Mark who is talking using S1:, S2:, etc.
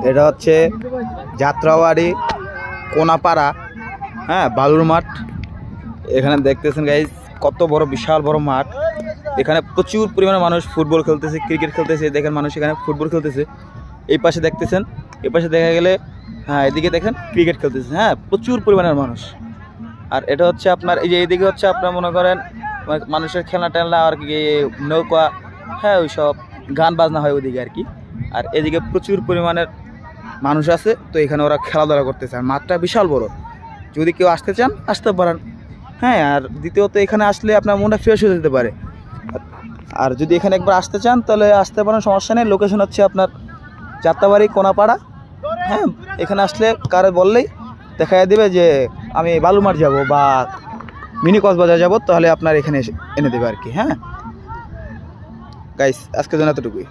S1: এটা হচ্ছে যাত্রাবাড়ি কোনাপাড়া, হ্যাঁ, বালুর মাঠ। এখানে দেখতেছেন গাইজ কত বড়, বিশাল বড় মাঠ। এখানে প্রচুর পরিমাণে মানুষ ফুটবল খেলতেছে, ক্রিকেট খেলতেছে। দেখেন মানুষ এখানে ফুটবল খেলতেছে। এই পাশে দেখতেছেন, এই পাশে দেখা গেলে, হ্যাঁ, এদিকে দেখেন ক্রিকেট খেলতেছে। হ্যাঁ, প্রচুর পরিমাণের মানুষ। আর এটা হচ্ছে আপনার এই যে এইদিকে হচ্ছে আপনার মনে করেন মানুষের খেলনা টেলনা আর কি, নৌকা, হ্যাঁ, ওই সব গান বাজনা হয় ওইদিকে আর কি। আর এদিকে প্রচুর পরিমাণের মানুষ আছে, তো এখানে ওরা খেলাধুলা করতেছে। আর মাঠটা বিশাল বড়, যদি কেউ আসতে চান আসতে পারেন। হ্যাঁ, আর দ্বিতীয়ত এখানে আসলে আপনার মনটা ফ্রেশ হয়ে যেতে পারে। আর যদি এখানে একবার আসতে চান তাহলে আসতে পারেন, সমস্যা নেই। লোকেশন হচ্ছে আপনার যাত্রাবাড়ি কোনাপাড়া। হ্যাঁ, এখানে আসলে কারে বললেই দেখা দেবে যে আমি বালুমাঠ যাব বা মিনি কক্সবাজার যাব, তাহলে আপনার এখানে এনে দেবে আর কি। হ্যাঁ গাইস, আজকের জন্য এতটুকুই।